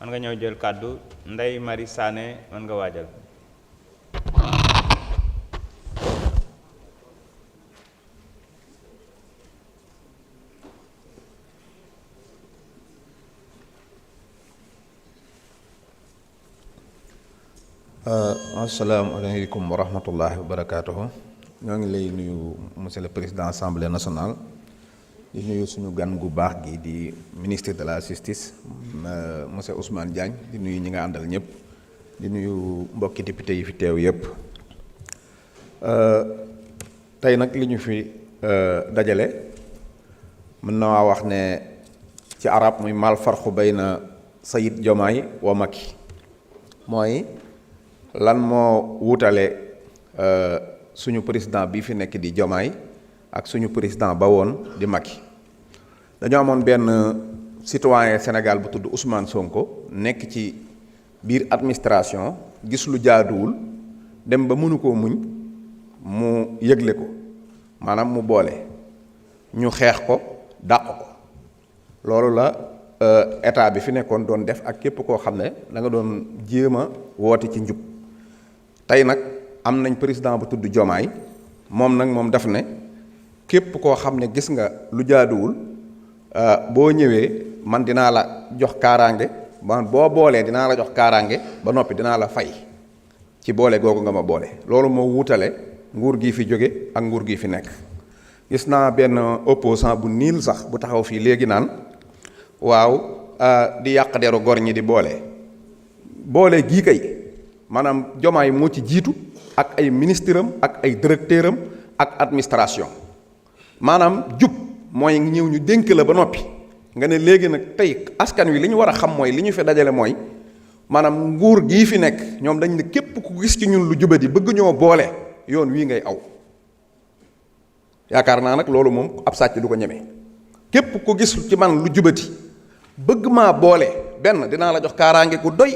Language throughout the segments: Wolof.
man nga ñëw jël kàddu. Ndeye Marie Sané man nga waajal. asalaamaaleykum wa rahmatullahi wa barakaatuhu. ñoo ngi lay nuyu monsieur le président assemblée nationale di nuyu suñu gan gu baax gi di ministre de la justice monsieur Ousmane Diagne di nuyu ñi nga àndal ñëpp di nuyu mbokki député yi fi teew yëpp. tey nag li ñu fi dajale mën naa wax ne ci arab muy mal farxu bayna Sayid Diomaye wa Macky mooy lan moo wutale suñu président bi fi nekk di Diomaye ak suñu président ba woon di Macky. dañoo amoon benn citoyen Sénégal bu tudd Ousmane Sonko nekk ci biir administration gis lu jaaduwul dem ba mënu koo muñ mu yëgle ko maanaam mu boole ñu xeex ko dàq ko. loolu la état bi fi nekkoon doon def ak képp koo xam ne da nga doon jéem a woote ci njub. tey nag am nañ président bu tudd Diomaye moom nag moom daf ne képp koo xam ne gis nga lu jaaduwul boo ñëwee man dinaa la jox kaaraange man boo boolee dinaa la jox kaaraange ba noppi dinaa la fay ci boole googu nga ma boole. loolu moo wutale nguur gi fi jóge ak nguur gi fi nekk. gis naa benn opposant bu niil sax bu taxaw fii léegi naan waaw di yàq deru gor ñi di boole gii kay maanaam Diomaye moo ci jiitu ak ay ministre am ak ay directeur am ak administration. maanaam jub mooy ñëw ñu dénk la ba noppi nga ne léegi nag tey askan wi li ñu war a xam mooy li ñu fi dajale mooy maanaam nguur gii fi nekk ñoom dañ ne képp ku gis ci ñun lu jubadi bëgg ñoo boole yoon wii ngay aw. yaakaar naa nag loolu moom ab sàcc du ko ñeme. képp ku gis ci man lu jubati bëgg maa boole benn dinaa la jox kaaraange ku doy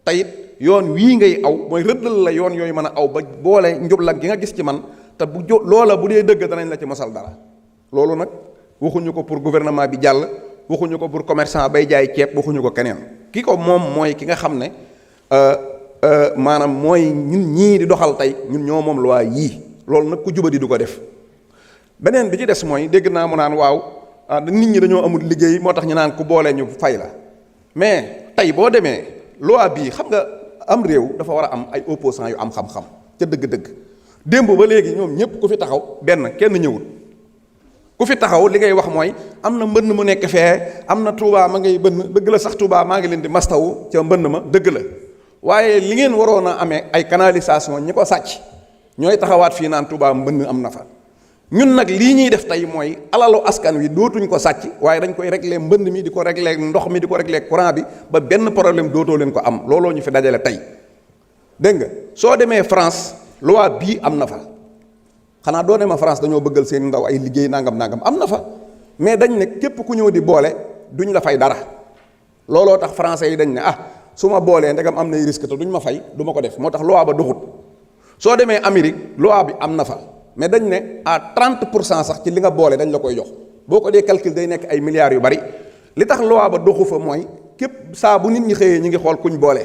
tayit yoon wii ngay aw mooy rëddal la yoon yooyu mën a aw ba boole njublan gi nga gis ci man te bu loola bu dee dëgg danañ la ci mosal dara. loolu nag waxuñu ko pour gouvernement bi jàll waxuñu ko pour commerçant bay jaay ceeb waxuñu ko keneen ki ko moom mooy ki nga xam ne maanaam mooy ñun ñii di doxal tey ñun ñoo moom loi yii. loolu nag ku jubadi du ko def. beneen bi ci des mooy dégg naa mu naan waaw nit ñi dañoo amul liggéey moo tax ñu naan ku boole ñu fay la mais tey boo demee loi bii xam nga am réew dafa war a am ay opposants yu am xam-xam ca dëgg-dëgg. démb ba léegi ñoom ñëpp ku fi taxaw benn kenn ñëwul ku fi taxaw li ngay wax mooy am na mbënn mu nekk fee am na Touba ma ngay bënn dëgg la sax Touba maa ngi leen di mastawu ca mbënn ma dëgg la waaye li ngeen waroon a amee ay canalisation ñi ko sàcc ñooy taxawaat fii naan Touba mbënn am na fa. ñun nag lii ñuy def tey mooy alalu askan wi dootuñ ko sàcc waaye dañ koy régler mbënd mi di ko régler ndox mi di ko régler courant bi ba benn problème dootoo leen ko am looloo ñu fi dajale tey. dégg nga soo demee France loi bii am na fa xanaa doo demee France dañoo bëggal seen ndaw ay liggéey nangam am na fa mais dañ ne képp ku ñëw di boole duñ la fay dara. looloo tax français yi dañ ne su ma boolee ndegam am nay risque te duñ ma fay du ma ko def moo tax loi ba doxut. soo demee Amérique loi bi am na fa. mais dañ ne à 30% sax ci li nga boole dañ la koy jox boo ko dee calcul day nekk ay milliards yu bari li tax loi ba doxu fa mooy képp saa bu nit ñi xëyee ñi ngi xool kuñ boole.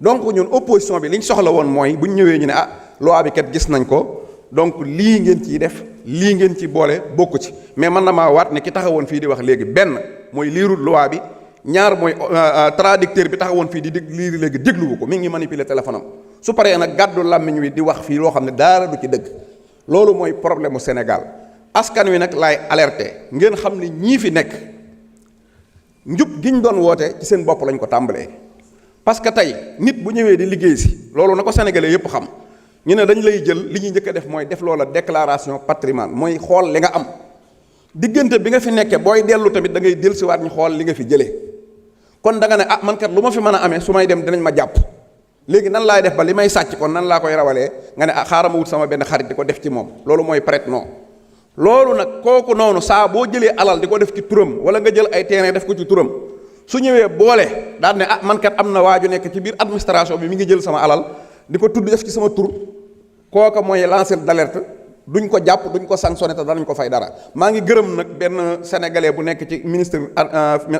donc ñun opposition bi li ñu soxla woon mooy bu ñu ñëwee ñu ne loi bi kat gis nañ ko donc lii ngeen ciy def lii ngeen ci boole bokku ci mais man na maa waat ne ki taxawoon fii di wax léegi benn mooy liirul loi bi ñaar mooy traducteur bi taxawoon fii di liir léegi dégluwu ko mi ngi manipuler téléphone am su paree nag gàddu làmmiñ wi di wax fii loo xam ne dara du ci dëgg. loolu mooy problème mu Sénégal askan wi nag laay alerté ngeen xam ne ñii fi nekk njub gi ñu doon woote ci seen bopp lañ ko tàmbalee. parce que tey nit bu ñëwee di liggéey si loolu na ko sénégalais yépp xam ñu ne dañ lay jël li ñuy njëkk a def mooy def loola déclaration patrimoine mooy xool li nga am diggante bi nga fi nekkee booy dellu tamit da ngay dellusiwaat ñu xool li nga fi jëlee kon da nga ne man kat lu ma fi mën a amee su may dem dinañ ma jàpp. léegi nan laay def ba li may sàcc kon nan laa koy rawalee nga ne xaaral ma wut sama benn xarit di ko def ci moom loolu mooy prête non loolu nag kooku noonu saa boo jëlee alal di ko def ci turam wala nga jël ay terrain def ko ci turam su ñëwee boole daal ne man kat am na waaju nekk ci biir administration bi mi ngi jël sama alal di ko tudd def ci sama tur kooka mooy lanceur d'alerte duñ ko jàpp duñ ko sanctionné te danañ ko fay dara. maa ngi gërëm nag benn sénégalais bu nekk ci ministre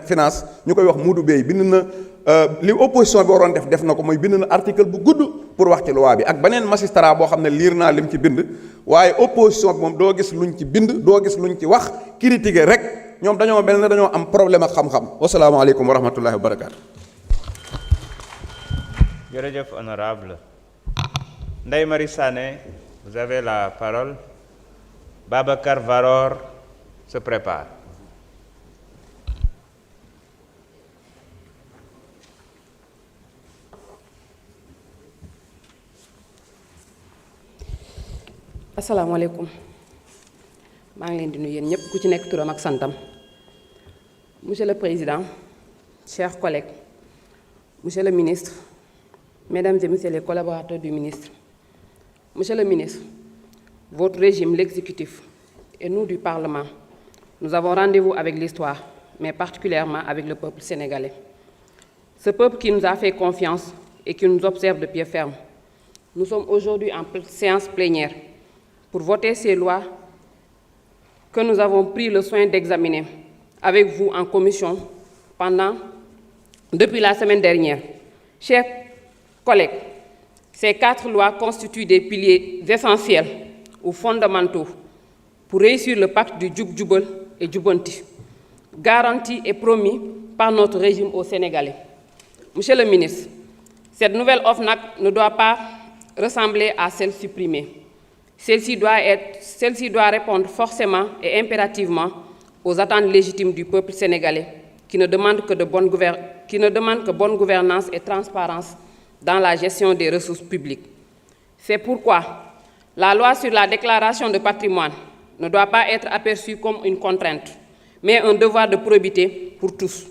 finance ñu koy wax Modou Bey bind na li opposition bi waroon def na ko mooy bind na article bu gudd pour wax ci loi bi ak beneen magistrat boo xam ne liir naa lim ci bind. waaye opposition bi moom doo gis luñ ci bind doo gis luñ ci wax critiquer rek ñoom dañoo mel ne dañoo am problème ak xam-xam. wasalaamaaleykum wa rahmatullahi wa barakaatu. jërëjëf honorable Ndeye Marie Sané, vous avez la parole. Babacar Varor se prépare. asalaamaaleykum maa ngi leen di nuyu yéen ñëpp ku ci nekk turam ak santam. Monsieur le Président, chers collègues, Monsieur le Ministre, Mesdames et Messieurs les collaborateurs du ministre, Monsieur le Ministre, votre régime, l'exécutif, et nous du Parlement, nous avons rendez-vous avec l'histoire, mais particulièrement avec le peuple sénégalais. Ce peuple qui nous a fait confiance et qui nous observe de pied ferme. Nous sommes aujourd'hui en séance plénière pour voter ces lois que nous avons pris le soin d'examiner avec vous en commission depuis la semaine dernière. Chers collègues, ces 4 lois constituent des piliers essentiels ou fondamentaux pour réussir le pacte du Djub Djubal et Djubanti, garanti et promis par notre régime aux Sénégalais. Monsieur le ministre, cette nouvelle OFNAC ne doit pas ressembler à celle supprimée. Celle-ci doit répondre forcément et impérativement aux attentes légitimes du peuple sénégalais qui ne demande que bonne gouvernance et transparence dans la gestion des ressources publiques. C'est pourquoi la loi sur la déclaration de patrimoine ne doit pas être aperçue comme une contrainte, mais un devoir de probité pour tous.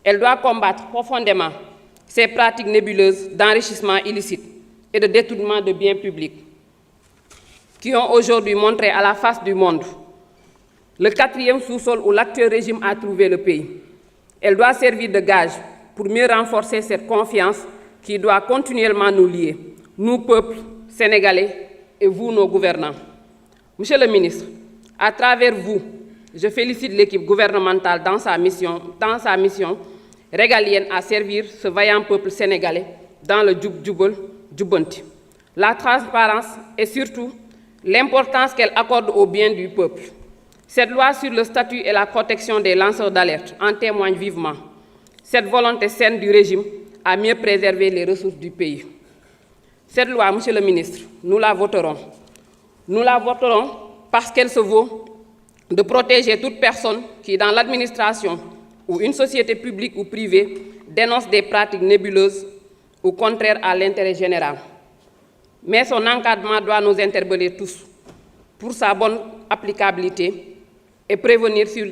Elle doit combattre profondément ces pratiques nébuleuses d'enrichissement illicite et de détournement de biens publics qui ont aujourd'hui montré à la face du monde le 4e sous-sol où l'actuel régime a trouvé le pays. Elle doit servir de gage pour mieux renforcer cette confiance qui doit continuellement nous lier, nous, peuple sénégalais, et vous, nos gouvernants. Monsieur le ministre, à travers vous, je félicite l'équipe gouvernementale dans sa mission régalienne à servir ce vaillant peuple sénégalais dans le Djub Djubal Djubanti. La transparence et surtout l'importance qu'elle accorde au bien du peuple. Cette loi sur le statut et la protection des lanceurs d'alerte en témoigne vivement. Cette volonté saine du régime à mieux préserver les ressources du pays. Cette loi, Monsieur le ministre, nous la voterons. Nous la voterons parce qu'elle se vaut de protéger toute personne qui, dans l'administration ou une société publique ou privée, dénonce des pratiques nébuleuses ou contraires à l'intérêt général. Mais son encadrement doit nous interpeller tous pour sa bonne applicabilité et prévenir sur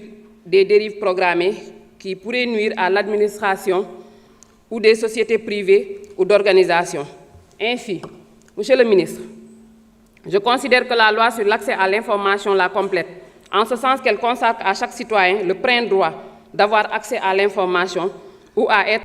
des dérives programmées qui pourraient nuire à l'administration ou des sociétés privées ou d'organisations. Ainsi, Monsieur le ministre, je considère que la loi sur l'accès à l'information la complète, en ce sens qu'elle consacre à chaque citoyen le plein droit d'avoir accès à l'information ou à être